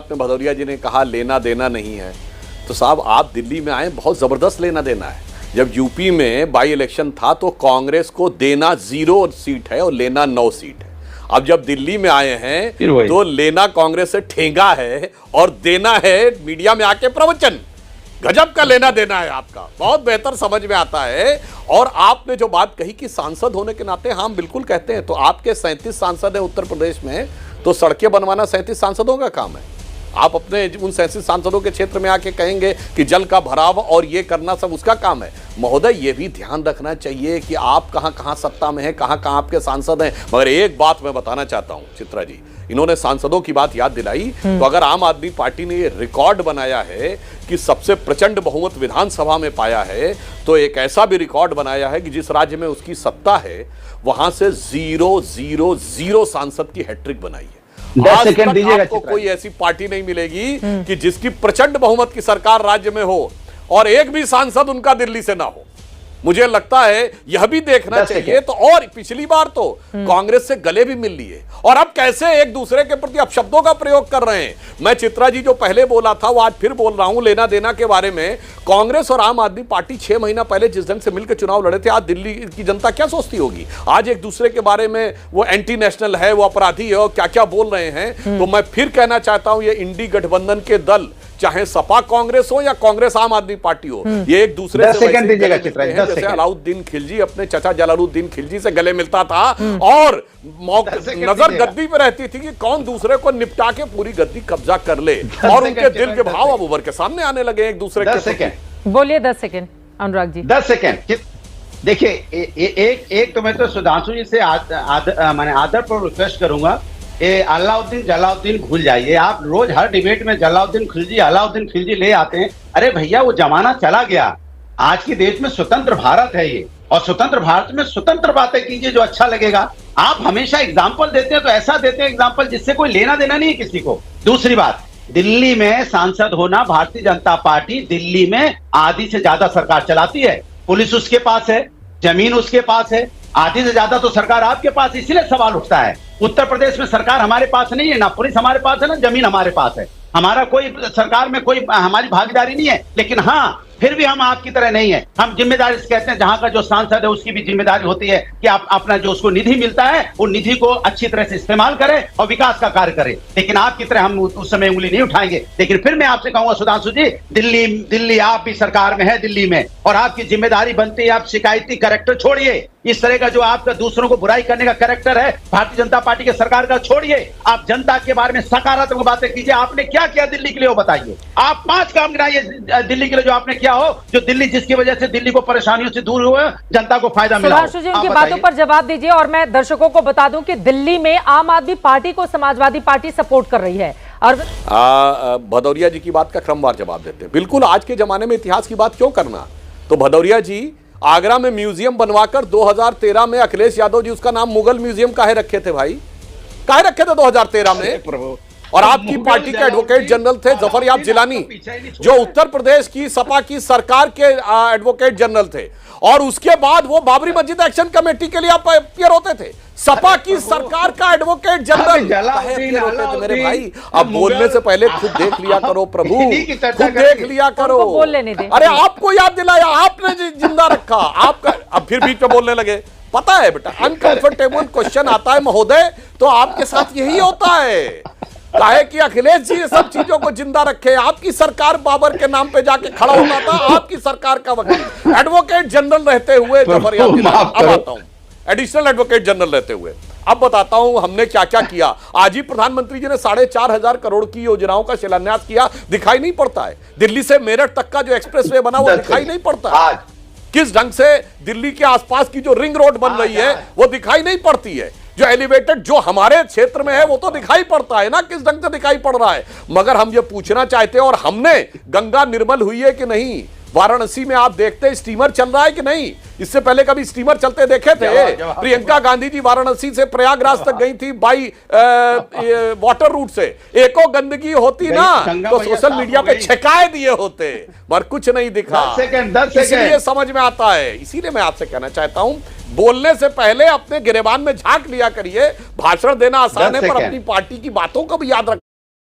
आपने भदौरिया जी ने कहा लेना देना नहीं है, तो साहब आप दिल्ली में आए, बहुत जबरदस्त लेना देना है। जब यूपी में बाई इलेक्शन था तो कांग्रेस को देना 0 सीट है और लेना 9 सीट है। अब जब दिल्ली में आए हैं तो लेना कांग्रेस से ठेंगा है और देना है मीडिया में आके प्रवचन। गजब का लेना देना है आपका, बहुत बेहतर समझ में आता है। और आपने जो बात कही कि सांसद होने के नाते हम बिल्कुल कहते हैं, तो आपके 37 सांसद हैं उत्तर प्रदेश में, तो सड़कें बनवाना 37 सांसदों का काम है। आप अपने उन 37 सांसदों के क्षेत्र में आके कहेंगे कि जल का भराव और ये करना सब उसका काम है। महोदय, ये भी ध्यान रखना चाहिए कि आप कहां कहां सत्ता में हैं, कहां कहां आपके सांसद हैं। मगर एक बात मैं बताना चाहता हूं चित्रा जी, इन्होंने सांसदों की बात याद दिलाई, तो अगर आम आदमी पार्टी ने ये रिकॉर्ड बनाया है कि सबसे प्रचंड बहुमत विधानसभा में पाया है, तो एक ऐसा भी रिकॉर्ड बनाया है कि जिस राज्य में उसकी सत्ता है वहां से 0-0-0 सांसद की हैट्रिक बनाई है। 10 सेकंड दीजिएगा। आपको कोई ऐसी पार्टी नहीं मिलेगी कि जिसकी प्रचंड बहुमत की सरकार राज्य में हो और एक भी सांसद उनका दिल्ली से ना हो। मुझे लगता है यह भी देखना चाहिए। तो और पिछली बार तो कांग्रेस से गले भी मिल लिए और अब कैसे एक दूसरे के प्रति अपशब्दों का प्रयोग कर रहे हैं। मैं चित्रा जी जो पहले बोला था वो आज फिर बोल रहा हूं लेना देना के बारे में। कांग्रेस और आम आदमी पार्टी 6 महीना पहले जिस ढंग से मिलकर चुनाव लड़े थे, आज दिल्ली की जनता क्या सोचती होगी। आज एक दूसरे के बारे में वो एंटी नेशनल है, वो अपराधी है और क्या क्या बोल रहे हैं। तो मैं फिर कहना चाहता हूं ये इंडी गठबंधन के दल, चाहे सपा कांग्रेस हो या कांग्रेस आम आदमी पार्टी हो, ये एक दूसरे से सेकंड दीजिएगा चित्रा जी, जैसे अलाउद्दीन खिलजी अपने चाचा जलालुद्दीन खिलजी से गले मिलता था और नजर गद्दी पे रहती थी कि कौन दूसरे को निपटा के पूरी गद्दी कब्जा कर ले। और उनके दिल के भाव अब उभर के सामने आने लगे एक दूसरे के। बोलिए 10 सेकंड अनुराग जी। 10 सेकंड। देखिए एक तो मैं तो सुधांशु जी से मैंने आदर पर रिक्वेस्ट करूंगा, अलाउद्दीन जलाउद्दीन भूल जाइए। आप रोज हर डिबेट में अलाउद्दीन खिलजी ले आते हैं। अरे भैया वो जमाना चला गया। आज के देश में स्वतंत्र भारत है ये, और स्वतंत्र भारत में स्वतंत्र बातें कीजिए जो अच्छा लगेगा। आप हमेशा एग्जाम्पल देते हैं तो ऐसा देते हैं एग्जाम्पल जिससे कोई लेना देना नहीं है किसी को। दूसरी बात, दिल्ली में सांसद होना, भारतीय जनता पार्टी दिल्ली में आधी से ज्यादा सरकार चलाती है। पुलिस उसके पास है, जमीन उसके पास है, आधी से ज्यादा तो सरकार आपके पास। इसलिए सवाल उठता है उत्तर प्रदेश में सरकार हमारे पास नहीं है, ना पुलिस हमारे पास है, ना जमीन हमारे पास है। हमारा कोई सरकार में कोई हमारी भागीदारी नहीं है। लेकिन हाँ, फिर भी हम आपकी तरह नहीं है। हम जिम्मेदारी से कहते हैं, जहां का जो सांसद है उसकी भी जिम्मेदारी होती है कि आप अपना जो उसको निधि मिलता है वो निधि को अच्छी तरह से इस्तेमाल करें और विकास का कार्य करें। लेकिन आपकी तरह हम उस समय उंगली नहीं उठाएंगे। लेकिन फिर मैं आपसे कहूंगा सुधांशु जी, दिल्ली आप भी सरकार में है दिल्ली में, और आपकी जिम्मेदारी बनती है आप शिकायती कैरेक्टर छोड़िए। इस तरह का जो आपका दूसरों को बुराई करने का कैरेक्टर है भारतीय जनता पार्टी के सरकार का, छोड़िए। आप जनता के बारे में सकारात्मक बातें कीजिए। आपने क्या किया दिल्ली के लिए वो बताइए। आप 5 काम गिनाइए दिल्ली के लिए जो आपने किया हो, जो दिल्ली जिसकी वजह से दिल्ली को परेशानियों से दूर हुए, जनता को फायदा मिला। सुधांशु जी उनकी बातों पर जवाब दीजिए। और मैं दर्शकों को बता दूं कि दिल्ली में आम आदमी पार्टी को समाजवादी पार्टी सपोर्ट कर रही है। और भदौरिया जी की बात का क्रमवार जवाब देते हैं। बिल्कुल, आज के जमाने में इतिहास की बात क्यों करना। तो भदौरिया जी आगरा में म्यूजियम बनवाकर 2013 में अखिलेश यादव जी उसका नाम मुगल म्यूजियम काहे रखे थे भाई, काहे रखे थे 2013 में। और आपकी पार्टी के एडवोकेट जनरल थे जफर याब जिलानी, जो उत्तर प्रदेश की सपा की सरकार के एडवोकेट जनरल थे। और उसके बाद वो बाबरी मस्जिद एक्शन कमेटी के लिए आप अपियर होते थे। सपा की सरकार का एडवोकेट जनरल होते थे मेरे भाई। अब बोलने से पहले खुद देख लिया करो प्रभु, खुद देख लिया करो। बोल लेने दें। अरे आपको याद दिलाया, आपने जिंदा रखा आपका, अब फिर बीच में बोलने लगे। पता है बेटा, अनकंफर्टेबल क्वेश्चन आता है महोदय तो आपके साथ यही होता है। काहे कि अखिलेश जी ये सब चीजों को जिंदा रखे। आपकी सरकार बाबर के नाम पे जाके खड़ा होता था, आपकी सरकार का वकील एडवोकेट जनरल रहते हुए जफर याब जिलानी। अब आता हूं, एडिशनल एडवोकेट जनरल रहते हुए अब बताता हूं हमने क्या क्या किया। आज ही प्रधानमंत्री जी ने 4,500 करोड़ की योजनाओं का शिलान्यास किया, दिखाई नहीं पड़ता है। दिल्ली से मेरठ तक का जो एक्सप्रेसवे बना वो दिखाई नहीं पड़ता है। किस ढंग से दिल्ली के आसपास की जो रिंग रोड बन रही है वो दिखाई नहीं पड़ती है। जो एलिवेटेड जो हमारे क्षेत्र में है वो तो दिखाई पड़ता है ना, किस ढंग से दिखाई पड़ रहा है। मगर हम ये पूछना चाहते हैं, और हमने गंगा निर्मल हुई है कि नहीं, वाराणसी में आप देखते हैं स्टीमर चल रहा है कि नहीं। इससे पहले कभी स्टीमर चलते देखे थे? प्रियंका गांधी जी वाराणसी से प्रयागराज तक गई थी बाई वाटर रूट से। एको गंदगी होती ना तो सोशल मीडिया पे छकाए दिए होते, पर कुछ नहीं दिखा। इसलिए समझ में आता है। इसीलिए मैं आपसे कहना चाहता हूं, बोलने से पहले अपने गिरेबान में झांक लिया करिए। भाषण देना आसान है, पर अपनी पार्टी की बातों को भी याद रख